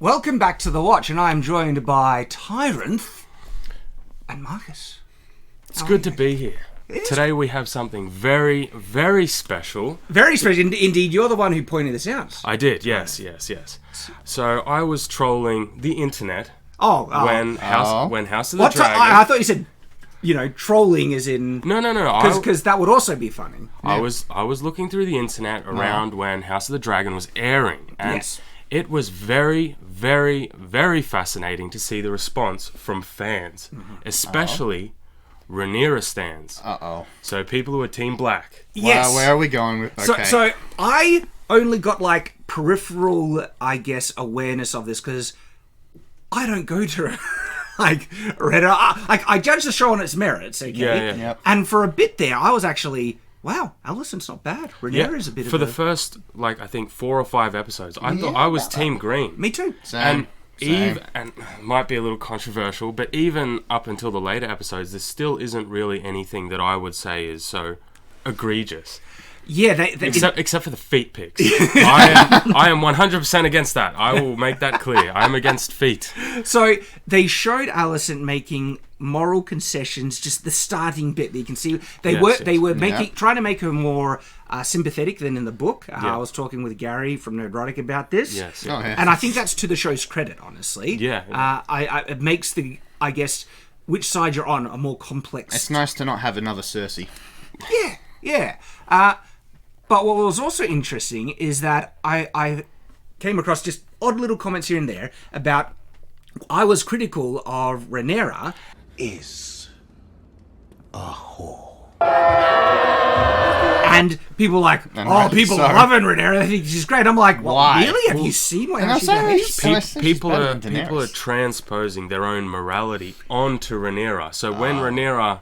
Welcome back to The Watch, and I am joined by Tyrant and Marcus. It's good to be here. Today we have something very, very special. Very special. Indeed, you're the one who pointed this out. I did, yes. So I was trolling the internet when House of the Dragon... I thought you said, trolling as in... No. Because that would also be funny. I was looking through the internet around when House of the Dragon was airing, and it was very, very, very fascinating to see the response from fans, especially Rhaenyra stans. So people who are Team Black. Yes. Wow, where are we going with? Okay. So I only got peripheral, awareness of this because I don't go to Reddit. I judge the show on its merits. Okay. Yeah. Yep. And for a bit there, I was actually. Wow, Alicent's not bad. Rhaenyra is a bit for the first, I think 4 or 5 episodes, I thought I was Team Green. Me too. And it might be a little controversial, but even up until the later episodes, there still isn't really anything that I would say is so egregious. Yeah, except for the feet pics. I am 100% against that. I will make that clear. I am against feet. So they showed Alicent making moral concessions, just the starting bit that you can see. They were trying to make her more sympathetic than in the book. I was talking with Gary from Nerdrotic about this. Yes. And I think that's to the show's credit, honestly. Yeah. It makes which side you're on a more complex. It's nice to not have another Cersei. Yeah. But what was also interesting is that I came across just odd little comments here and there about I was critical of Rhaenyra is a whore. And people were like, people are loving Rhaenyra. They think she's great. I'm like, well, why? Really? Have you seen how she behaves? People are transposing their own morality onto Rhaenyra. So when Rhaenyra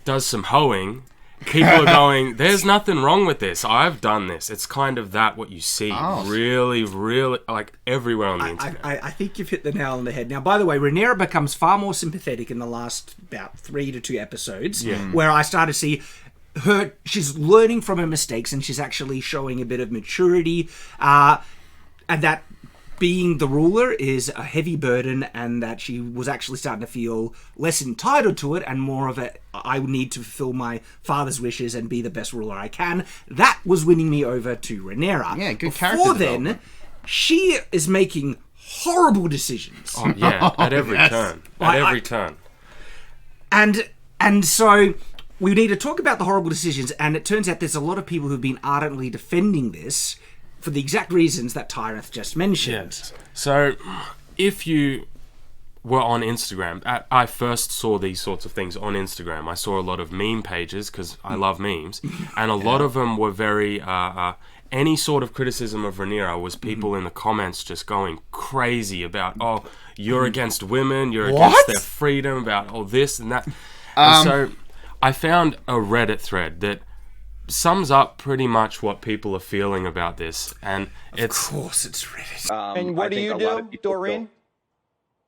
does some hoeing, people are going, there's nothing wrong with this. I've done this. It's kind of what you see really, really, everywhere on the internet. I think you've hit the nail on the head. Now, by the way, Rhaenyra becomes far more sympathetic in the last about 3 to 2 episodes, where I started to see she's learning from her mistakes and she's actually showing a bit of maturity, and that being the ruler is a heavy burden, and that she was actually starting to feel less entitled to it and more of I need to fulfill my father's wishes and be the best ruler I can. That was winning me over to Rhaenyra. Yeah, good character Before development. then, she is making horrible decisions. Oh, yeah, at every turn. At every turn. And so we need to talk about the horrible decisions, and it turns out there's a lot of people who've been ardently defending this for the exact reasons that Tyreth just mentioned. Yes. So, if you were on Instagram, I first saw these sorts of things on Instagram. I saw a lot of meme pages, because I love memes, and a lot of them were very... any sort of criticism of Rhaenyra was people in the comments just going crazy about, you're against women, you're against their freedom, about all this and that. And so, I found a Reddit thread that sums up pretty much what people are feeling about this, and of course it's Reddit. And what do you do, Doreen?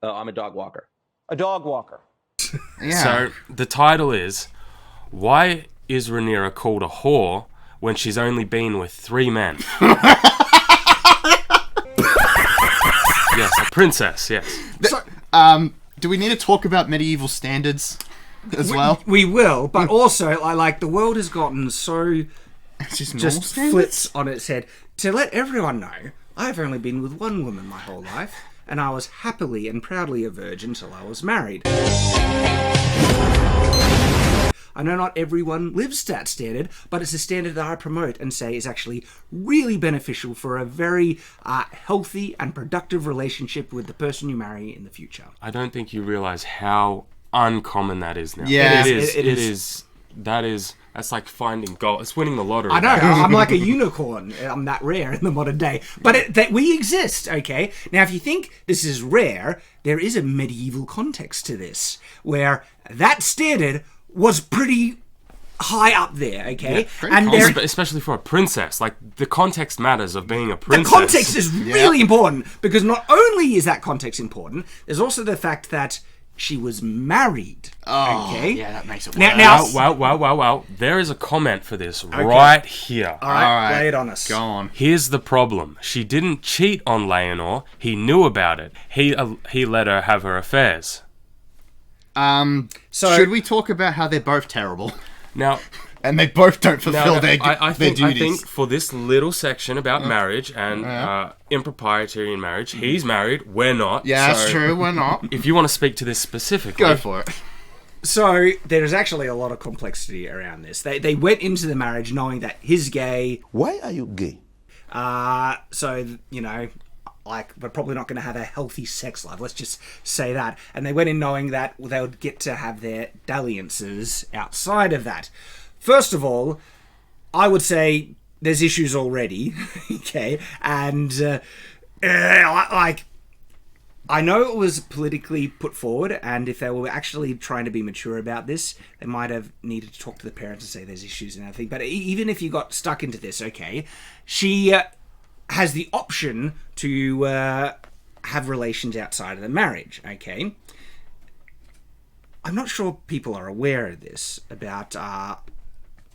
I'm a dog walker. A dog walker. Yeah. So the title is, why is Rhaenyra called a whore when she's only been with 3 men? Yes, a princess. Yes. So, do we need to talk about medieval standards as well? We will, but also, the world has gotten so just flips on its head. To let everyone know, I've only been with one woman my whole life, and I was happily and proudly a virgin till I was married. I know not everyone lives to that standard, but it's a standard that I promote and say is actually really beneficial for a very healthy and productive relationship with the person you marry in the future. I don't think you realise how uncommon that is now. Yeah, it is. That's like finding gold. It's winning the lottery. I know. I'm like a unicorn. I'm that rare in the modern day. But we exist, okay? Now, if you think this is rare, there is a medieval context to this, where that standard was pretty high up there, okay? Yeah, and especially for a princess. The context matters of being a princess. The context is really important, because not only is that context important, there's also the fact that she was married. Oh, okay? yeah, that makes it worse. Now, Well. There is a comment for this right here. all right, Alright, lay it on us. Go on. Here's the problem. She didn't cheat on Laenor. He knew about it. He let her have her affairs. So should we talk about how they're both terrible? Now, And they both don't fulfill their duties. I think for this little section about marriage and impropriety in marriage, he's married, we're not. Yeah, so that's true, we're not. If you want to speak to this specifically... Go for it. So there's actually a lot of complexity around this. They went into the marriage knowing that he's gay. Why are you gay? So, you know, like, we're probably not going to have a healthy sex life. Let's just say that. And they went in knowing that they would get to have their dalliances outside of that. First of all, I would say there's issues already, okay? And, like, I know it was politically put forward, and if they were actually trying to be mature about this, they might have needed to talk to the parents and say there's issues and everything. But even if you got stuck into this, okay, she has the option to have relations outside of the marriage, okay? I'm not sure people are aware of this, about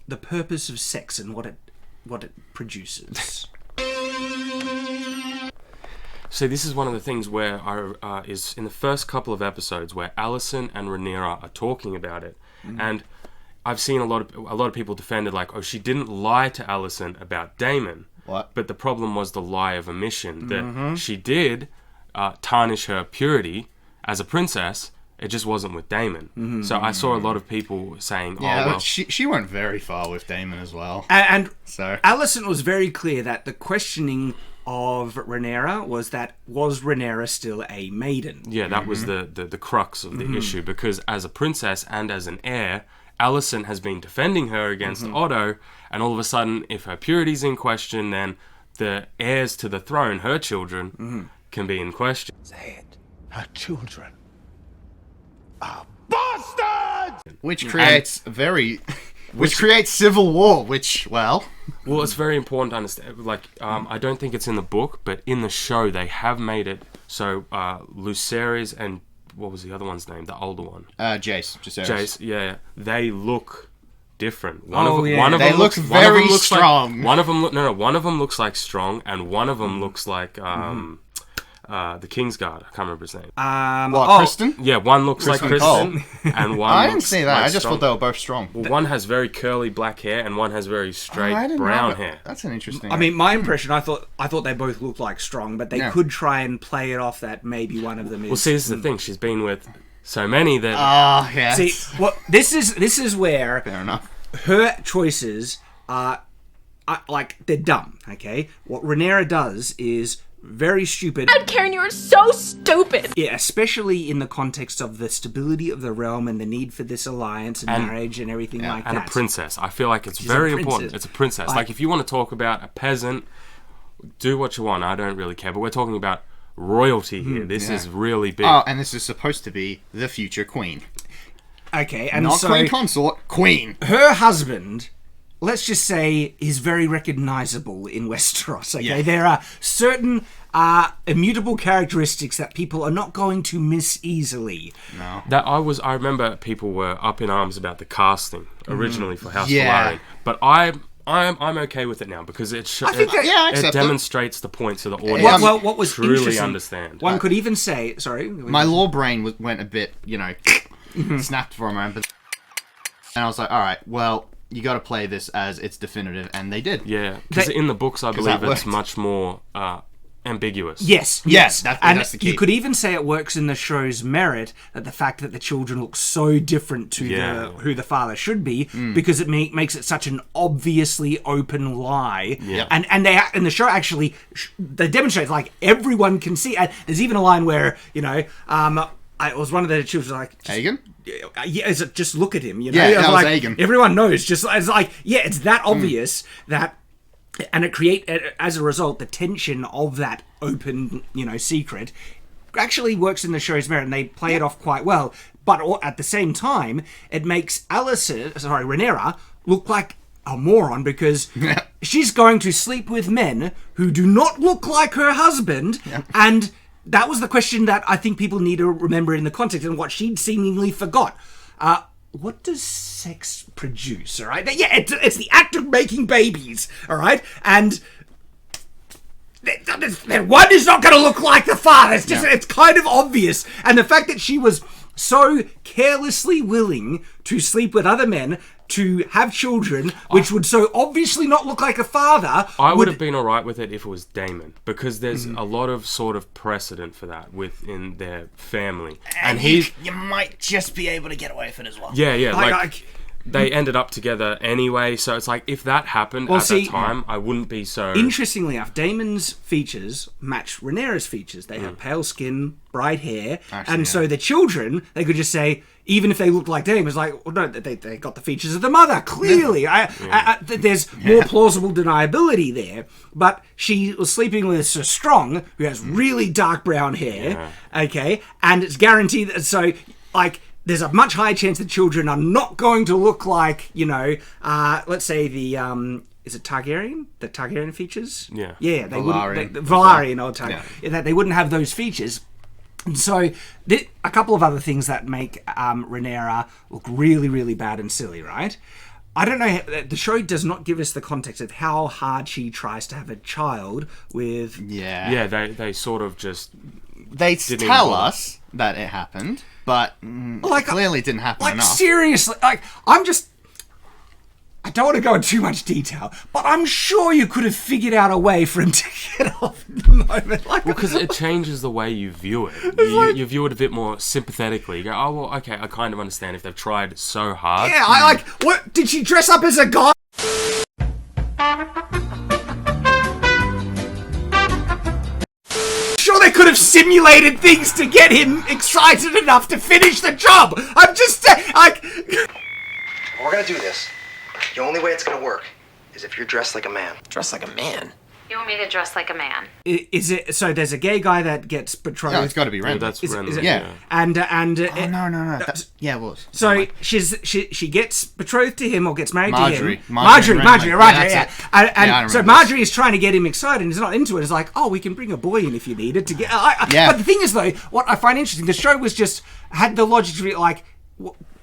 the purpose of sex and what it produces. So this is one of the things where is in the first couple of episodes where Alicent and Rhaenyra are talking about it, and I've seen a lot of people defend it like, oh, she didn't lie to Alicent about Daemon. What? But the problem was the lie of omission, that she did tarnish her purity as a princess. It just wasn't with Daemon. So I saw a lot of people saying, Yeah, oh, well... she went very far with Daemon as well. And So Alicent was very clear that the questioning of Rhaenyra was Rhaenyra still a maiden? Yeah, that was the crux of the issue, because as a princess and as an heir, Alicent has been defending her against Otto, and all of a sudden, if her purity's in question, then the heirs to the throne, her children, can be in question. Her children are bastards! which creates which creates civil war, which, well... Well, it's very important to understand. Like, I don't think it's in the book, but in the show, they have made it so Lucerys and... What was the other one's name? The older one? Jace, yeah. They look different. They look very strong. One of them looks like Strong, and one of them looks like the Kingsguard. I can't remember his name. Kristen? Yeah, one looks like Kristen, and one I didn't looks see that. like I just Strong. thought they were both strong. Well, one has very curly black hair, and one has very straight brown hair. That's an interesting... I mean, my impression, I thought they both looked like Strong, but they could try and play it off that maybe one of them is... Well, see, this is the thing. She's been with so many that... Oh, yeah. See, well, this is where Fair enough. her choices are like, they're dumb, okay? What Rhaenyra does is very stupid. Karen, you are so stupid. Yeah, especially in the context of the stability of the realm and the need for this alliance and marriage and everything like and that. a princess. I feel like it's She's very a princess. important. It's a princess. Like, if you want to talk about a peasant, do what you want. I don't really care. But we're talking about royalty here. This is really big. Oh, and this is supposed to be the future queen. Okay, and Not so queen consort, queen. her husband, let's just say, is very recognizable in Westeros. Okay, there are certain immutable characteristics that people are not going to miss easily. No. I remember people were up in arms about the casting originally for House Yeah. Velaryon, but I'm okay with it now because it I think that- I it accept it. demonstrates the point so the audience Well, what was truly interesting, understand. one could even say, sorry, My law brain went a bit, snapped for a moment. But... And I was like, all right, well, you got to play this as it's definitive, and they did. Yeah, because in the books I believe that it's worked. much more ambiguous. Yes. That's the key. You could even say it works in the show's merit that the fact that the children look so different to who the father should be, because it makes it such an obviously open lie. Yeah. And the show actually they demonstrate, like, everyone can see. And there's even a line where it was one of the children like, Hagen? yeah, just look at him. Yeah, that was like, Hagen. Everyone knows. Just it's like, it's that obvious that. And as a result, the tension of that open, secret actually works in the show's merit, and they play it off quite well. But at the same time, it makes Rhaenyra look like a moron because she's going to sleep with men who do not look like her husband, and that was the question that I think people need to remember in the context and what she'd seemingly forgot. What does sex produce, all right? Yeah, it's the act of making babies, all right? And one is not going to look like the father. It's just, it's kind of obvious. And the fact that she was so carelessly willing to sleep with other men to have children, which would so obviously not look like a father. I would have been alright with it if it was Daemon, because there's a lot of sort of precedent for that within their family. And you might just be able to get away with it as well. Yeah, like they ended up together anyway, so it's like, if that happened that time, I wouldn't be so... Interestingly enough, Daemon's features match Rhaenyra's features. They have pale skin, bright hair, so the children, they could just say, even if they looked like Daemon, it's like, well, no, they got the features of the mother, clearly. There's more plausible deniability there. But she was sleeping with Sir Strong, who has really dark brown hair, okay? And it's guaranteed that, so, like... There's a much higher chance that children are not going to look like, let's say the, is it Targaryen? The Targaryen features? Yeah. Yeah, they Valyrian. wouldn't, Valyrian or Targaryen. Yeah. They wouldn't have those features. And so, a couple of other things that make Rhaenyra look really, really bad and silly, right? I don't know, the show does not give us the context of how hard she tries to have a child with... Yeah, they sort of just... They tell us that it happened, but it clearly didn't happen enough. Seriously, I don't want to go into too much detail, but I'm sure you could have figured out a way for him to get off at the moment. Because it changes the way you view it. You view it a bit more sympathetically. You go, oh, well, okay, I kind of understand if they've tried so hard. Yeah, what, did she dress up as a guy? Sure, they could have simulated things to get him excited enough to finish the job. I'm just We're gonna do this. The only way it's gonna work is if you're dressed like a man. Dressed like a man? You want me to dress like a man? Is it so? There's a gay guy that gets betrothed. No, it's got to be Renly. That's Renly. Is it? Yeah. And no. It was. So she gets betrothed to him or gets married to him. Marjorie, right? Yeah. So Marjorie is trying to get him excited and he's not into it. It's like, oh, we can bring a boy in if you need it to get. But the thing is, though, what I find interesting, the show was just had the logic to be like,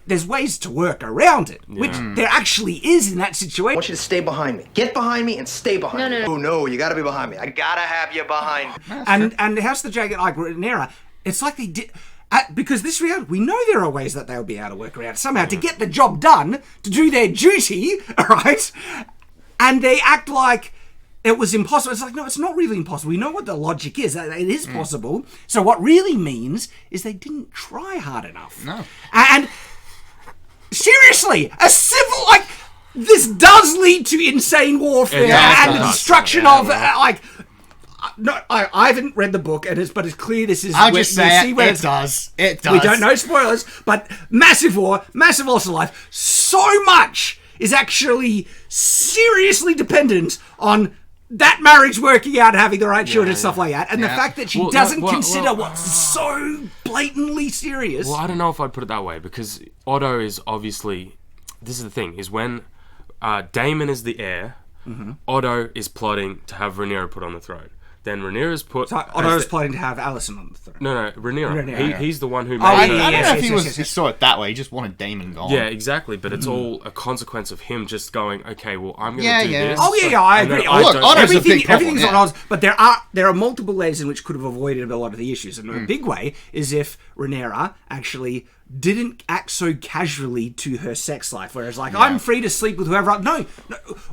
there's ways to work around it, which there actually is in that situation. I want you to stay behind me. Get behind me and stay behind me. No. Oh, no, you gotta be behind me. I gotta have you behind me. And House of the Dragon, like Rhaenyra, it's like they did... because this reality, we know there are ways that they'll be able to work around somehow to get the job done, to do their duty, right? And they act like it was impossible. It's like, no, it's not really impossible. We know what the logic is. It is possible. So what really means is they didn't try hard enough. No. And... seriously, a civil, this does lead to insane warfare and the destruction of, no, I haven't read the book, but it's clear this is... I'll just say it does. It does. We don't know spoilers, but massive war, massive loss of life. So much is actually seriously dependent on that marriage working out, having the right children and stuff like that, and the fact that she doesn't consider what's so blatantly serious. Well, I don't know if I'd put it that way, because Otto is obviously... This is the thing, is when Daemon is the heir, Otto is plotting to have Rhaenyra put on the throne. Then Rhaenyra's put... So Otto's planning to have Alicent on the throne. No, Rhaenyra. He's the one who made I her... don't know if he saw it that way. He just wanted Daemon gone. Yeah, exactly. But it's all a consequence of him just going, okay, well, I'm going to do this. Oh, yeah, I agree. Look, Otto's a big problem, everything's on odds, but there are multiple ways in which could have avoided a lot of the issues. And a big way is if Rhaenyra actually didn't act so casually to her sex life, whereas I'm free to sleep with whoever. No,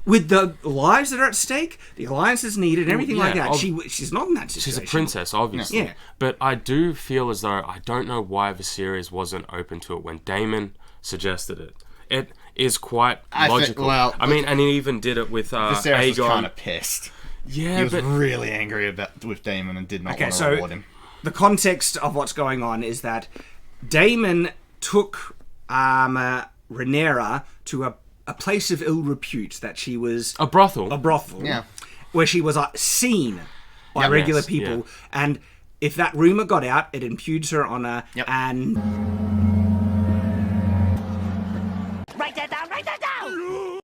with the lives that are at stake, the alliances needed, and everything like that. She's not in that situation. She's a princess, obviously. Yeah. But I do feel as though I don't know why Viserys wasn't open to it when Daemon suggested it. It is quite logical. I mean, and he even did it with Viserys was Aegon. kind of pissed. Yeah, he was really angry with Daemon and did not want to reward him. The context of what's going on is that Daemon took Rhaenyra to a place of ill repute that she was... A brothel. Yeah. Where she was seen by regular people. And if that rumour got out, it impugns her honour and... Write that down!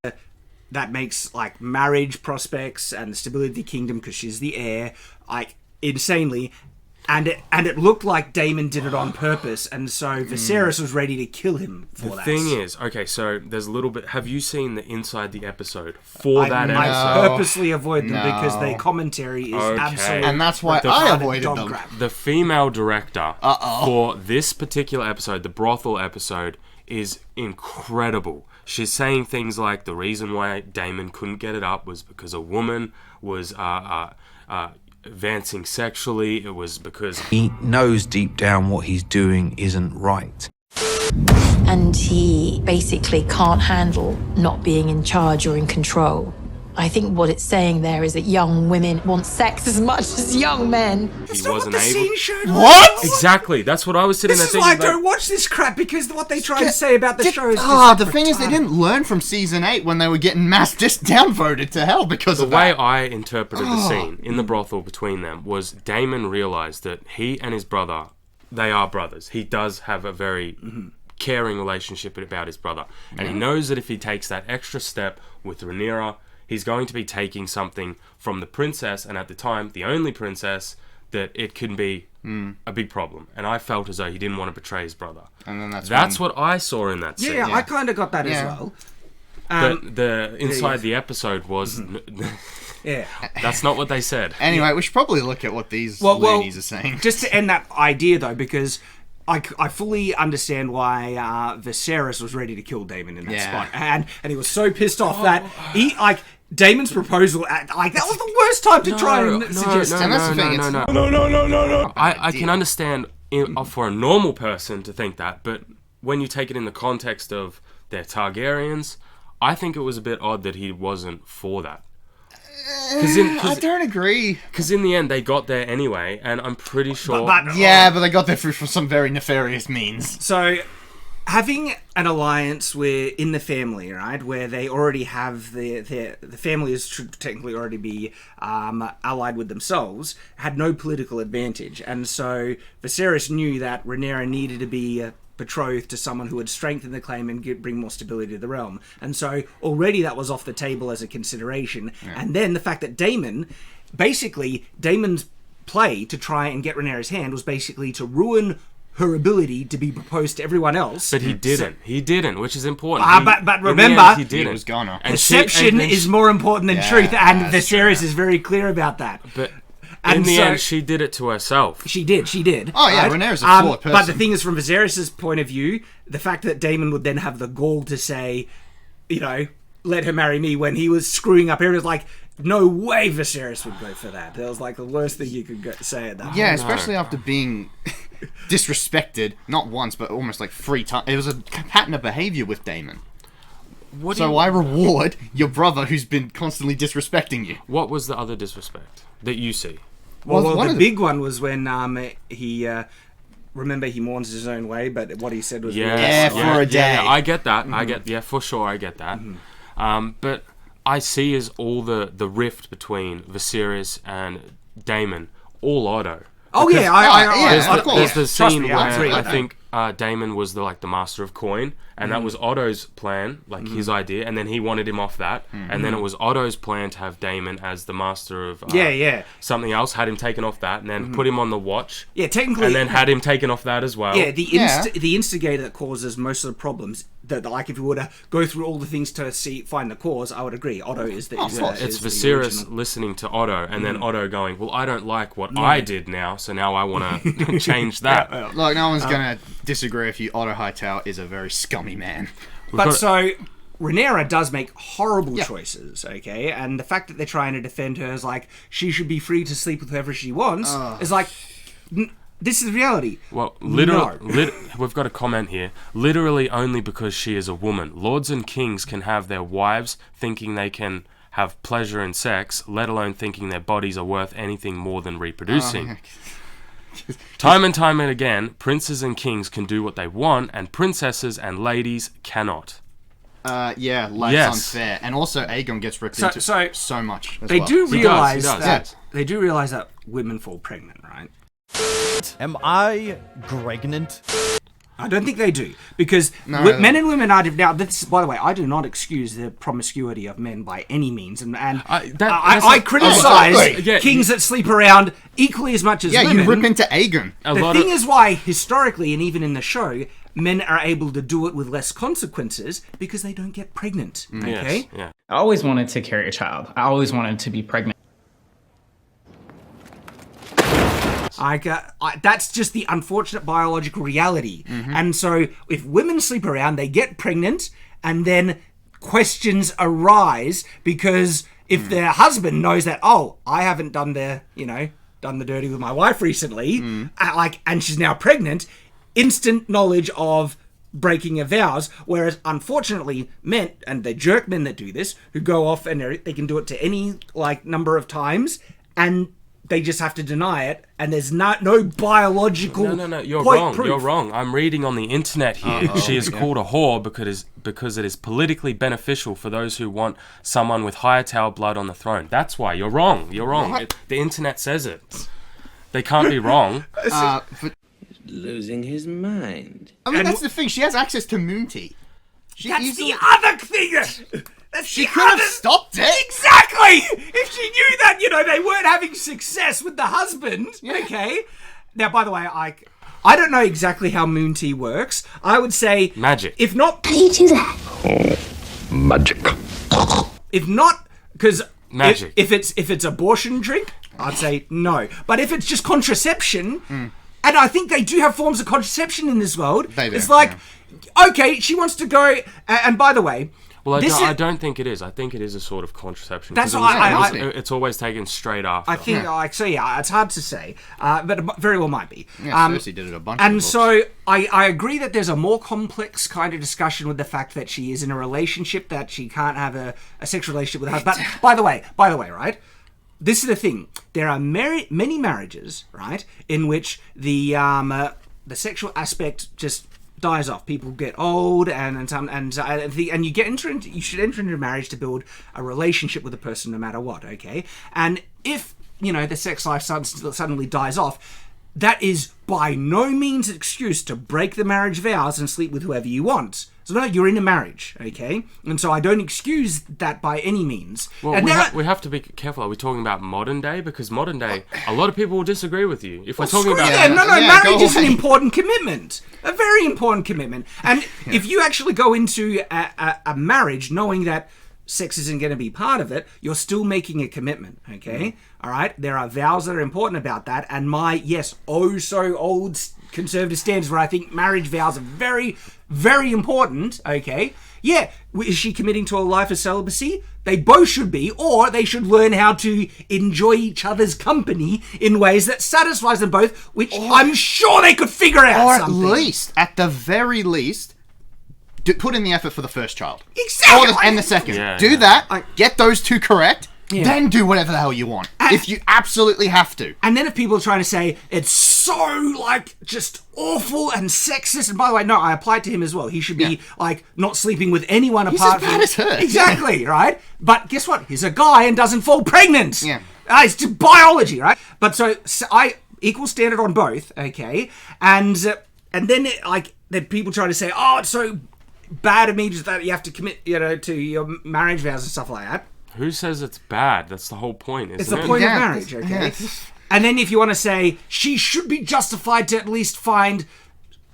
That makes, marriage prospects and the stability of the kingdom, because she's the heir, insanely... And it looked like Daemon did it on purpose, and so Viserys was ready to kill him for that. The thing is, okay, so there's a little bit. Have you seen the inside the episode for that episode? I purposely avoid them because their commentary is absolutely. And that's why I avoided them. The female director for this particular episode, the brothel episode, is incredible. She's saying things like the reason why Daemon couldn't get it up was because a woman was advancing sexually. It was because he knows deep down what he's doing isn't right. And he basically can't handle not being in charge or in control. I think what it's saying there is that young women want sex as much as young men. That's not what the scene showed. What? Exactly. That's what I was sitting there thinking. This is why I don't watch this crap, because what they try to say about the show is the thing is, they didn't learn from season 8 when they were getting mass downvoted to hell because of that. The way I interpreted the scene in the brothel between them was Daemon realized that he and his brother, they are brothers. He does have a very caring relationship about his brother. And he knows that if he takes that extra step with Rhaenyra, he's going to be taking something from the princess, and at the time, the only princess, that it can be a big problem. And I felt as though he didn't want to betray his brother. And then that's what I saw in that scene. Yeah, I kind of got that as well. But the inside the episode was... Yeah. That's not what they said. Anyway, we should probably look at what these loonies are saying. Just to end that idea, though, because I fully understand why Viserys was ready to kill Daemon in that spot. And he was so pissed off that he, Daemon's proposal, that was the worst time to try and suggest. And that's the thing. No. I can understand for a normal person to think that, but when you take it in the context of they're Targaryens, I think it was a bit odd that he wasn't for that. I don't agree. Because in the end, they got there anyway, and I'm pretty sure... But they got there through some very nefarious means. So, having an alliance in the family, right, where they already have the family should technically already be allied with themselves, had no political advantage. And so, Viserys knew that Rhaenyra needed to be... betrothed to someone who would strengthen the claim and bring more stability to the realm. And so already that was off the table as a consideration. Yeah. And then the fact that Daemon's play to try and get Rhaenyra's hand was basically to ruin her ability to be proposed to everyone else. But he didn't. He didn't, which is important. But remember, he didn't. He was gonna. Deception is more important than truth, and Viserys is very clear about that. But... in the end, she did it to herself. She did. Oh, yeah, Rhaenyra's a flawed person. But the thing is, from Viserys' point of view, the fact that Daemon would then have the gall to say, let her marry me when he was screwing up everything, was like, no way Viserys would go for that. That was like the worst thing you could say at that point. Especially after being disrespected, not once, but almost like 3 times. It was a pattern of behavior with Daemon. I reward your brother who's been constantly disrespecting you. What was the other disrespect that you see? Well, the big one was when he remember he mourns his own way, but what he said was for a day. I get that. For sure, I get that. But I see as all the rift between Viserys and Daemon, all Otto. Oh There's the scene where I think Daemon was the master of coin, and that was Otto's plan, his idea, and then he wanted him off that, and then it was Otto's plan to have Daemon as the master of something else, had him taken off that, and then put him on the watch. Yeah, technically, and then had him taken off that as well. Yeah, the instigator that causes most of the problems. That if you were to go through all the things to find the cause, I would agree. Otto is the. It's Viserys listening to Otto, and then Otto going, "Well, I don't like what I did now, so now I want to change that." Look, no one's gonna disagree with you. Otto Hightower is a very scummy man. So Rhaenyra does make horrible choices, okay? And the fact that they're trying to defend her is like she should be free to sleep with whoever she wants. Is like. This is reality. Well, literally, we've got a comment here. Literally only because she is a woman. Lords and kings can have their wives thinking they can have pleasure in sex, let alone thinking their bodies are worth anything more than reproducing. Time and time and again, princes and kings can do what they want, and princesses and ladies cannot. Life's unfair. And also Aegon gets ripped into so much as they well. do realise they do realise that women fall pregnant, right? Am I pregnant? I don't think they do, because men and women are now. This, by the way, I do not excuse the promiscuity of men by any means, and I criticize kings that sleep around equally as much as women. You rip into Aegon. The thing is why historically and even in the show, men are able to do it with less consequences because they don't get pregnant. Okay. Yes, yeah. I always wanted to carry a child. I always wanted to be pregnant. That's just the unfortunate biological reality. And so if women sleep around, they get pregnant, and then questions arise because if their husband knows that, oh, I haven't done the dirty with my wife recently, and she's now pregnant, instant knowledge of breaking of vows. Whereas unfortunately men, and the jerk men that do this, who go off and they can do it to any number of times, and they just have to deny it, and there's no biological No, you're point wrong. proof. You're wrong. I'm reading on the internet here. She is called a whore because it is politically beneficial for those who want someone with Hightower blood on the throne. That's why. You're wrong. You're wrong. The internet says it. They can't be wrong. Losing his mind. I mean, that's the thing. She has access to Moonty. That's the other thing. She could have stopped it. Exactly! If she knew that, they weren't having success with the husband, okay? Now, by the way, I don't know exactly how Moon Tea works. I would say... Magic. If not... How do you do that? Magic. If not... Because... Magic. If it's abortion drink, I'd say no. But if it's just contraception... And I think they do have forms of contraception in this world. They do, it's okay, she wants to go... And by the way... Well, I don't think it is. I think it is a sort of contraception. That's it's always taken straight after. I think, it's hard to say, but it very well might be. Yeah, Cersei did it a bunch of And books. so I agree that there's a more complex kind of discussion with the fact that she is in a relationship, that she can't have a sexual relationship with her. But by the way, right? This is the thing. There are many marriages, right, in which the sexual aspect just dies off. People get old, and you should enter into marriage to build a relationship with a person, no matter what. Okay, and if the sex life suddenly dies off, that is by no means an excuse to break the marriage vows and sleep with whoever you want. So no, you're in a marriage, okay? And so I don't excuse that by any means. Well, and we have to be careful. Are we talking about modern day? Because modern day, a lot of people will disagree with you. If we're talking about... marriage is an important commitment. A very important commitment. And if you actually go into a marriage knowing that sex isn't going to be part of it, you're still making a commitment, okay? All right? There are vows that are important about that. And my, so old conservative standards where I think marriage vows are very, very important, okay? Yeah, is she committing to a life of celibacy? They both should be, or they should learn how to enjoy each other's company in ways that satisfies them both, which I'm sure they could figure out Or something. at the very least, put in the effort for the first child. Exactly! And the second. Yeah, do that, get those two correct, Yeah. then do whatever the hell you want. If you absolutely have to. And then if people are trying to say it's so, just awful and sexist, and by the way, no, I applied to him as well. He should be, not sleeping with anyone apart as bad as her. Exactly, right? But guess what? He's a guy and doesn't fall pregnant. Yeah. It's just biology, right? But so I equal standard on both, okay? And then, the people try to say, oh, it's so bad of me just that you have to commit, to your marriage vows and stuff like that. Who says it's bad? That's the whole point, isn't it? It's the point of marriage, okay? And then if you want to say she should be justified to at least find,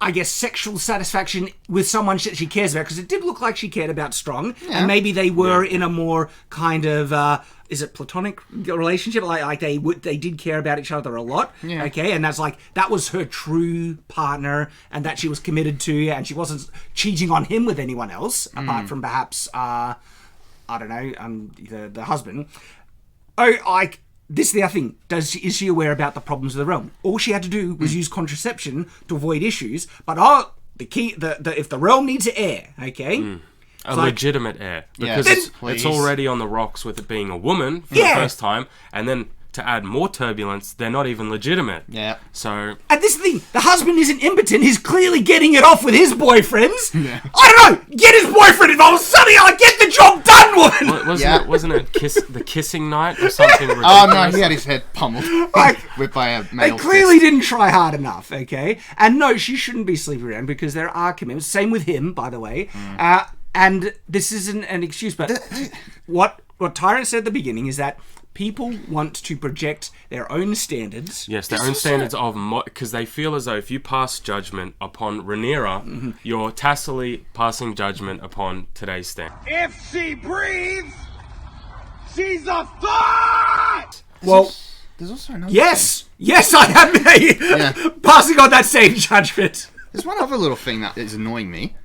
I guess, sexual satisfaction with someone she cares about, because it did look like she cared about Strong, and maybe they were in a more kind of, is it platonic relationship? Like they did care about each other a lot, okay? And that was her true partner, and that she was committed to, and she wasn't cheating on him with anyone else, apart from perhaps, I don't know, the husband. This is the other thing. Is she aware about the problems of the realm? All she had to do was use contraception to avoid issues. But the key, if the realm needs an heir, okay, a legitimate heir, because it's already on the rocks with it being a woman for the first time, and then to add more turbulence, they're not even legitimate. Yeah. So... And this thing, the husband isn't impotent, he's clearly getting it off with his boyfriends. Yeah. I don't know, get his boyfriend involved, suddenly I'll get the job done, woman! Wasn't it the kissing night or something ridiculous? Oh no, he had his head pummeled by a male. They clearly didn't try hard enough, okay? And no, she shouldn't be sleeping around because there are commitments. Same with him, by the way. And this isn't an excuse, but what Tyrant said at the beginning is that people want to project their own standards. Yes, their own standards of... Because they feel as though if you pass judgment upon Rhaenyra, you're tacitly passing judgment upon today's standard. If she breathes, she's a thought! Well... There's also another Yes, I am passing on that same judgment. There's one other little thing that is annoying me.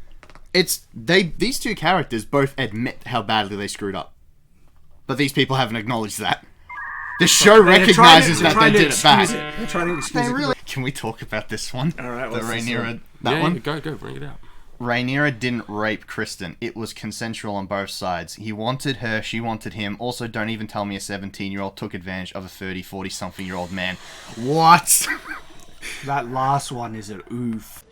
These two characters both admit how badly they screwed up, but these people haven't acknowledged that. The show recognizes that they did it bad. They're trying to excuse it. Can we talk about this one? All right, the Rhaenyra. Go, bring it out. Rhaenyra didn't rape Kristen. It was consensual on both sides. He wanted her, she wanted him. Also, don't even tell me a 17-year-old took advantage of a 30, 40-something-year-old man. What? That last one is an oof.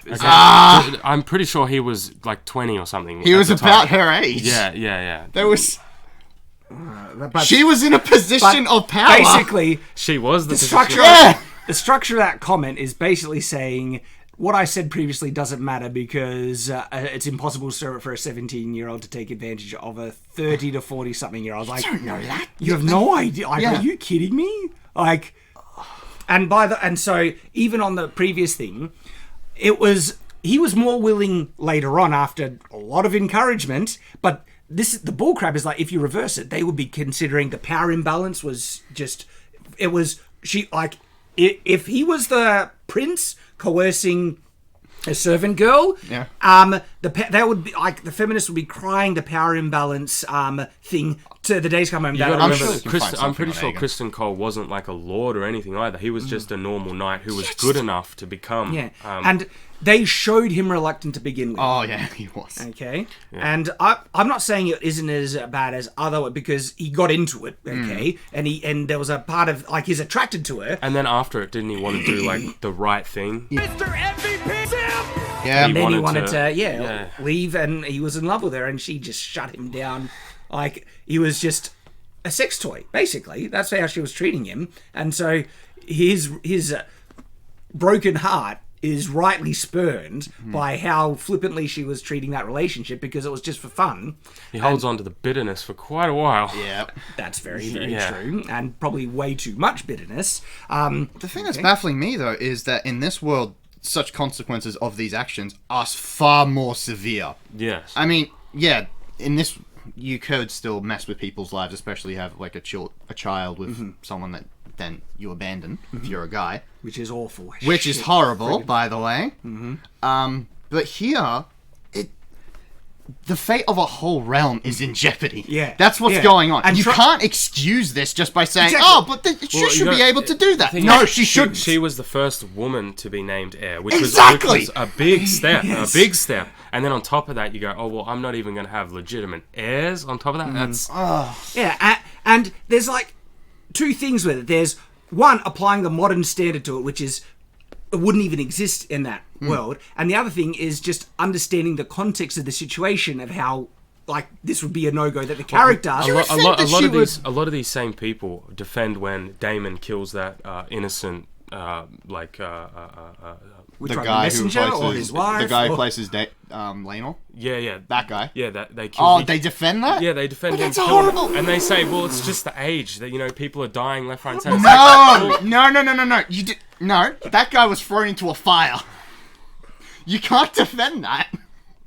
I'm pretty sure he was like 20 or something. He was about her age. Yeah. There was... she was in a position of power. Basically, she was the structure. The structure of that comment is basically saying what I said previously doesn't matter because it's impossible for a 17-year-old to take advantage of a 30 to 40-something-year-old. Like, you don't know that. You have no idea. Like, are you kidding me? Like, and so even on the previous thing, he was more willing later on after a lot of encouragement, but the bullcrap is like if you reverse it, they would be considering the power imbalance was just if he was the prince coercing a servant girl, that would be like the feminists would be crying the power imbalance thing to the days come home. I'm pretty sure Kristen Cole wasn't like a lord or anything either. He was just a normal knight who was good enough to become. Yeah, and they showed him reluctant to begin with. Oh yeah, he was. Okay, and I'm not saying it isn't as bad as other because he got into it. Okay, and there was a part of like he's attracted to her. And then after it, didn't he want to do like the right thing? Mr. MVP Sim! Yeah, and then he wanted to leave, and he was in love with her, and she just shut him down. Like he was just a sex toy, basically. That's how she was treating him, and so his broken heart is rightly spurned by how flippantly she was treating that relationship because it was just for fun. He holds on to the bitterness for quite a while. Yeah, that's very true, and probably way too much bitterness. The thing that's baffling me though is that in this world, such consequences of these actions are far more severe. Yes, I mean, in this you could still mess with people's lives, especially have like a child with someone that then you abandon if you're a guy, which is awful, which is horrible, by the way. But here, the fate of a whole realm is in jeopardy. Yeah, that's what's going on, and you can't excuse this just by saying, she should be able to do that. No, she shouldn't. She was the first woman to be named heir, which was a big step, a big step. And then on top of that, you go, oh well, I'm not even going to have legitimate heirs. On top of that, that's and there's like two things with it. There's one, applying the modern standard to it, which is it wouldn't even exist in that world, and the other thing is just understanding the context of the situation of how like this would be a no-go that the character. A lot of these same people defend when Daemon kills that innocent the guy who places his wife, the guy who places Laenor. Yeah, that guy. Yeah, that they kill. They defend that. Yeah, they defend him. That's horrible. And they say, well, it's just the age that people are dying left, right, and center. No. No, that guy was thrown into a fire. You can't defend that.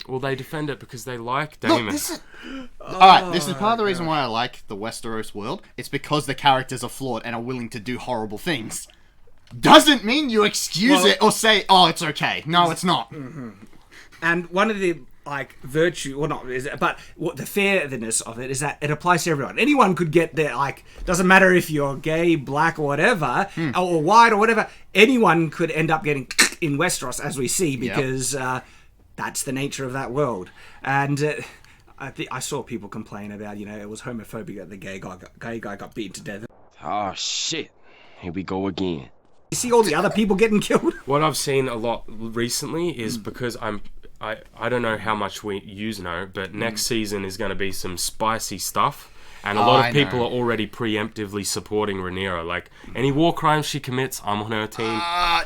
Well, they defend it because they like Daemon. Alright, this is part of the reason why I like the Westeros world. It's because the characters are flawed and are willing to do horrible things. Doesn't mean you excuse it or say, oh, it's okay. No, it's not. And one of the virtue, or not, but what the fairness of it is that it applies to everyone. Anyone could get there. Doesn't matter if you're gay, black, or whatever, or white, or whatever. Anyone could end up getting in Westeros, as we see, because that's the nature of that world. And I saw people complain about, it was homophobic that the gay guy got beaten to death. Oh shit! Here we go again. You see all the other people getting killed. What I've seen a lot recently is because I don't know how much you know, but next season is going to be some spicy stuff. And a lot of people are already preemptively supporting Rhaenyra. Like, any war crimes she commits, I'm on her team.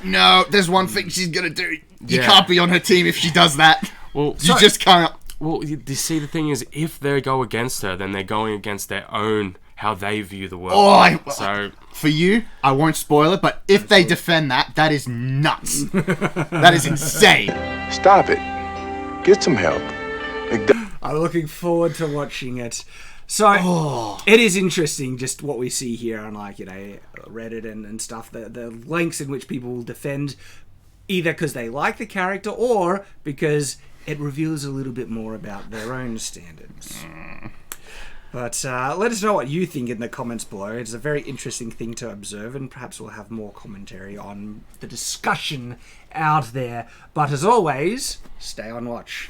No, there's one thing she's gonna do. You can't be on her team if she does that. Well, you just can't. Well, you see, the thing is, if they go against her, then they're going against their own, how they view the world. So, for you, I won't spoil it, but if they defend that is nuts. That is insane. Stop it. Get some help. I'm looking forward to watching it. So, it is interesting just what we see here on, Reddit and stuff. The lengths in which people will defend either because they like the character or because it reveals a little bit more about their own standards. But let us know what you think in the comments below. It's a very interesting thing to observe, and perhaps we'll have more commentary on the discussion out there. But as always, stay on watch.